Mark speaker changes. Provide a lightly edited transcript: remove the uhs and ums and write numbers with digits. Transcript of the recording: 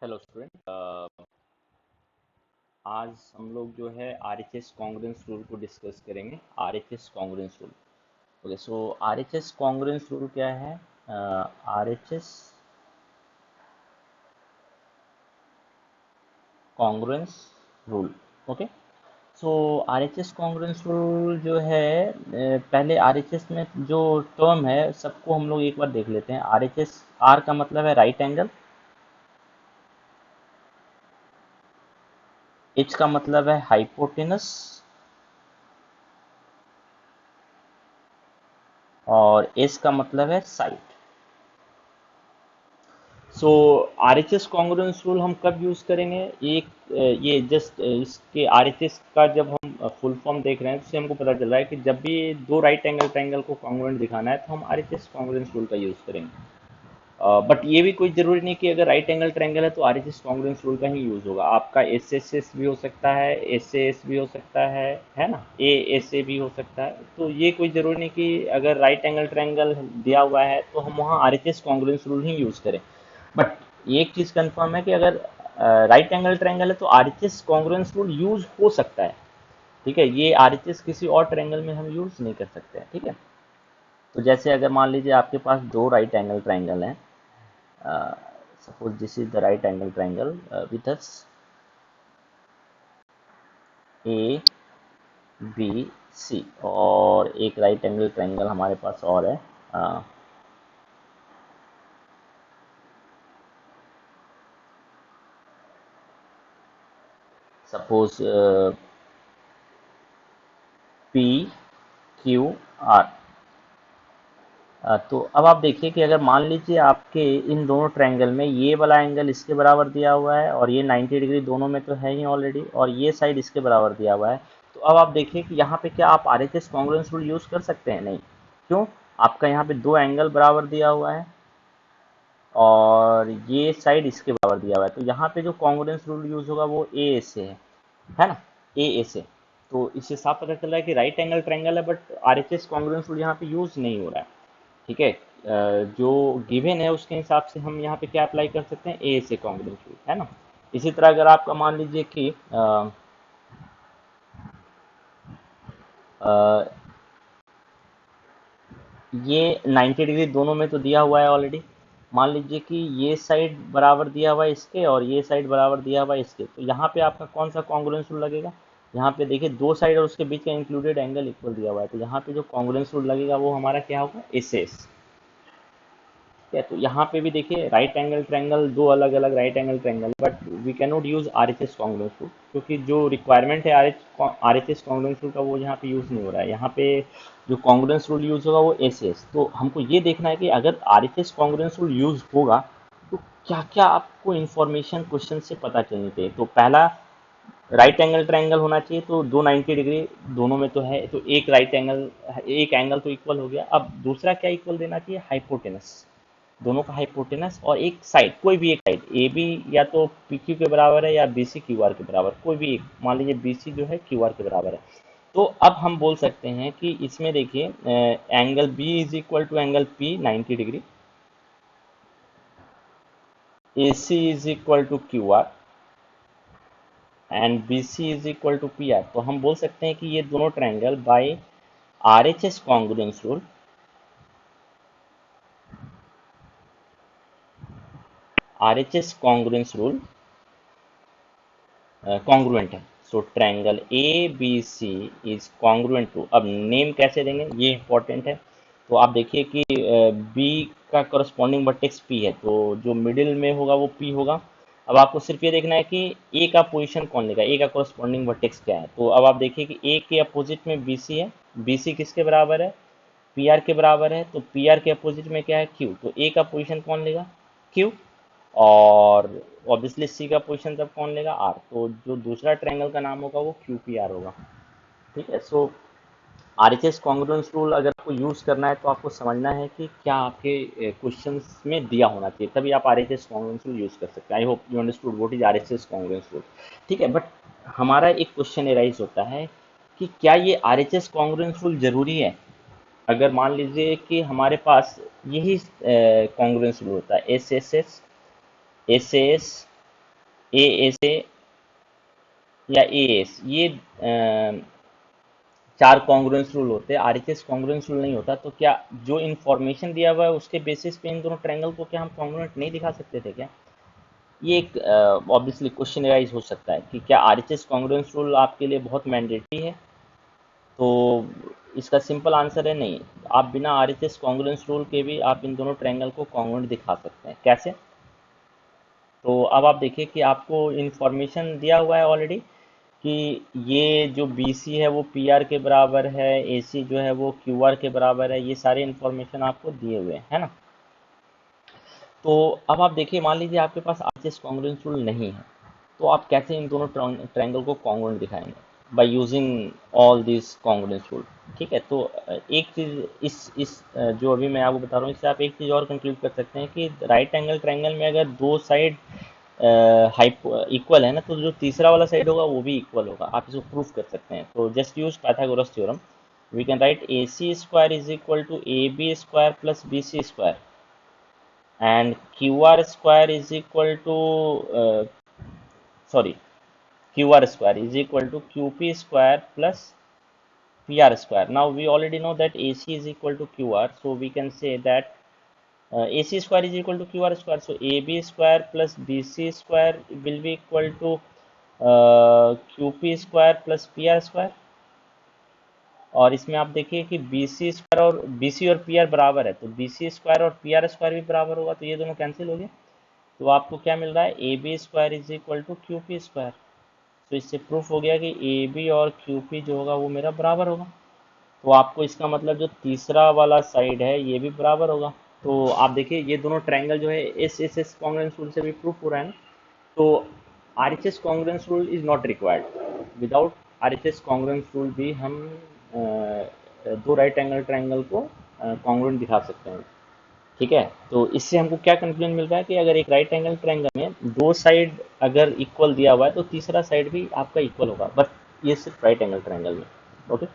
Speaker 1: Hello student. आज हम लोग जो है RHS कॉन्ग्रुएंस रूल को डिस्कस करेंगे। RHS congruence rule. ओके, सो RHS कॉन्ग्रुएंस रूल क्या है? RHS congruence rule. ओके, सो RHS कॉन्ग्रुएंस रूल जो है पहले RHS में जो टर्म है सबको हम लोग एक बार देख लेते हैं। RHS, R का मतलब है राइट एंगल, H का मतलब है हाइपोटेनस और S का मतलब है साइड। सो RHS कॉन्ग्रुएंस रूल हम कब यूज करेंगे? एक ये जस्ट इसके RHS का जब हम फुल फॉर्म देख रहे हैं तो इससे हमको पता चल रहा है कि जब भी दो राइट एंगल ट्रायंगल को कॉन्ग्रुएंट दिखाना है तो हम RHS कॉन्ग्रुएंस रूल का यूज करेंगे। बट ये भी कोई जरूरी नहीं कि अगर राइट एंगल ट्रायंगल है तो RHS कॉन्ग्रुएंस रूल का ही यूज होगा। आपका SSS भी हो सकता है, SAS भी हो सकता है ना, ASA भी हो सकता है। तो ये कोई जरूरी नहीं कि अगर राइट एंगल ट्रायंगल दिया हुआ है तो हम वहाँ RHS कॉन्ग्रुएंस रूल ही यूज करें। बट एक चीज कंफर्म है कि अगर राइट एंगल ट्रायंगल है तो RHS कॉन्ग्रुएंस रूल यूज हो सकता है। ठीक है, ये RHS किसी और ट्रायंगल में हम यूज नहीं कर सकते हैं। ठीक है, तो जैसे अगर मान लीजिए आपके पास दो राइट एंगल ट्रायंगल हैं, suppose this is the right angle triangle with us A B C, और एक राइट एंगल ट्रायंगल हमारे पास और है, सपोज P Q R। तो अब आप देखिए कि अगर मान लीजिए आपके इन दोनों ट्रायंगल में ये वाला एंगल इसके बराबर दिया हुआ है और ये 90 डिग्री दोनों में तो है ही ऑलरेडी, और ये साइड इसके बराबर दिया हुआ है, तो अब आप देखिए कि यहाँ पे क्या आप RHS कॉन्ग्रुएंस रूल यूज कर सकते हैं? नहीं। क्यों? आपका यहाँ पे दो एंगल बराबर दिया हुआ है और ये साइड इसके बराबर दिया हुआ है, तो यहाँ पे जो कॉन्ग्रुएंस रूल यूज होगा वो ए से है ना, ए से। तो इससे साफ पता चल रहा है कि राइट एंगल ट्रायंगल है बट RHS कॉन्ग्रुएंस रूल यहाँ पे यूज नहीं हो रहा है। ठीक है, जो गिवन है उसके हिसाब से हम यहाँ पे क्या अप्लाई कर सकते हैं? ए से कॉन्ग्रुएंस रूल, है ना। इसी तरह अगर आपका मान लीजिए कि अ, ये 90 डिग्री दोनों में तो दिया हुआ है ऑलरेडी। मान लीजिए कि ये साइड बराबर दिया हुआ है इसके और ये साइड बराबर दिया हुआ है इसके, तो यहाँ पे आपका कौन सा कॉन्ग्रुएंस रूल लगेगा? यहाँ पे देखिए दो साइड और उसके बीच का इंक्लूडेड एंगल इक्वल दिया हुआ है, तो यहाँ पे जो कॉन्ग्रुएंस रूल लगेगा वो हमारा क्या होगा? S S. ठीक है, तो यहाँ पे भी देखिए राइट एंगल ट्रायंगल, दो अलग अलग right angle triangle, but we can not use RHS congruence rule क्योंकि जो रिक्वायरमेंट है RHS कॉन्ग्रुएंस रूल का वो यहाँ पे यूज नहीं हो रहा है। यहाँ पे जो कॉन्ग्रुएंस रूल यूज होगा वो SS। तो हमको ये देखना है कि अगर RHS कॉन्ग्रुएंस रूल यूज होगा तो क्या क्या आपको इन्फॉर्मेशन क्वेश्चन से पता चलनी चाहिए। तो पहला, राइट एंगल ट्रायंगल होना चाहिए तो दो 90 डिग्री दोनों में तो है, तो एक एंगल तो इक्वल हो गया। अब दूसरा क्या इक्वल देना चाहिए? हाइपोटेनस, दोनों का हाइपोटेनस और एक साइड, कोई भी एक साइड ए बी या तो पी क्यू के बराबर है या बी सी क्यू आर के बराबर, कोई भी एक, मान लीजिए बी सी जो है क्यू आर के बराबर है। तो अब हम बोल सकते हैं कि इसमें देखिए angle B is equal to angle P 90 degree, A C is equal to Q R and B C is equal to P R. तो हम बोल सकते हैं कि ये दोनों triangle by RHS congruence rule, RHS congruence rule congruent है। So triangle A B C is congruent to, अब नेम कैसे देंगे ये इंपॉर्टेंट है। तो आप देखिए कि बी का करस्पॉन्डिंग वर्टेक्स पी है, तो जो मिडिल में होगा वो पी होगा। अब आपको सिर्फ ये देखना है कि ए का पोजीशन कौन लेगा, ए का करस्पॉन्डिंग वर्टेक्स क्या है। तो अब आप देखिए कि ए के अपोजिट में बी सी है, बी सी किसके बराबर है? पी आर के बराबर है, तो पी आर के अपोजिट में क्या है? क्यू, तो ए का पोजीशन कौन लेगा? क्यू। और ऑब्वियसली सी का पोजीशन तब कौन लेगा? आर, तो जो दूसरा ट्रायंगल का नाम होगा वो क्यू पी आर होगा। ठीक है, सो RHS कॉन्ग्रुएंस रूल अगर आपको यूज़ करना है तो आपको समझना है कि क्या आपके क्वेश्चंस में दिया होना चाहिए, तभी आप RHS कॉन्ग्रुएंस रूल यूज़ कर सकते हैं। I hope you understood what is RHS congruence rule. ठीक है, बट हमारा एक क्वेश्चन एराइज होता है कि क्या ये RHS कॉन्ग्रुएंस रूल जरूरी है? अगर मान लीजिए कि हमारे पास यही कॉन्ग्रुएंस रूल होता है, S S S, S S A A से या ए एस, ये चार कॉन्ग्रुएंस रूल होते हैं, आरएचएस कॉन्ग्रुएंस रूल नहीं होता। तो क्या जो इन्फॉर्मेशन दिया हुआ है उसके बेसिस पे इन दोनों ट्रायंगल को क्या हम कॉन्ग्रुएंट नहीं दिखा सकते थे क्या? ये एक ऑब्वियसली क्वेश्चन राइज हो सकता है कि क्या आरएचएस कॉन्ग्रुएंस रूल आपके लिए बहुत मैंडेटरी है? तो इसका सिंपल आंसर है नहीं। आप बिना आरएचएस कॉन्ग्रुएंस रूल के भी आप इन दोनों ट्रायंगल को कॉन्ग्रुएंट दिखा सकते हैं। कैसे? तो अब आप देखिए कि आपको इन्फॉर्मेशन दिया हुआ है ऑलरेडी कि ये जो BC है वो PR के बराबर है, AC जो है वो QR के बराबर है। ये सारे इन्फॉर्मेशन आपको दिए हुए हैं, है ना? तो अब आप देखिए, मान लीजिए आपके पास आरएचएस कॉन्ग्रुएंस रूल नहीं है, तो आप कैसे इन दोनों ट्रायंगल को कॉन्ग्रुएंट दिखाएंगे? By using all this congruence rule. ठीक है, तो एक चीज जो अभी मैं आपको बता रहा हूँ, इससे आप एक चीज और कंक्लूड कर सकते हैं कि राइट एंगल ट्रायंगल में अगर दो साइड इक्वल है ना, तो जो तीसरा वाला साइड होगा वो भी इक्वल होगा। आप इसको प्रूफ कर सकते हैं। तो just use Pythagoras theorem. We can write AC square is equal to AB square plus BC square, and QR square is equal to sorry, QR square is equal to QP square plus PR square. Now we already know that AC is equal to QR, so we can say that AC square is equal to QR square. So AB square plus BC square will be equal to QP square plus PR square. और इसमें आप देखिए कि BC और PR बराबर है, तो BC square और PR स्क्वायर भी बराबर होगा, तो ये दोनों कैंसिल हो गए। तो आपको क्या मिल रहा है? AB square is equal to QP square. तो इससे प्रूफ हो गया कि AB और QP जो होगा वो मेरा बराबर होगा। तो आपको इसका मतलब जो तीसरा वाला साइड है ये भी बराबर होगा। तो आप देखिए ये दोनों ट्रायंगल जो है एस कॉन्ग्रुएंस रूल से भी प्रूफ हो रहा है ना। तो RHS congruence rule is not required. Without RHS congruence rule भी हम दो राइट एंगल ट्रायंगल को कॉन्ग्रुएंट दिखा सकते हैं। ठीक है, तो इससे हमको क्या कंक्लूजन मिल रहा है कि अगर एक राइट एंगल ट्रायंगल में दो साइड अगर इक्वल दिया हुआ है तो तीसरा साइड भी आपका इक्वल होगा, बट ये सिर्फ राइट एंगल ट्रायंगल में। ओके।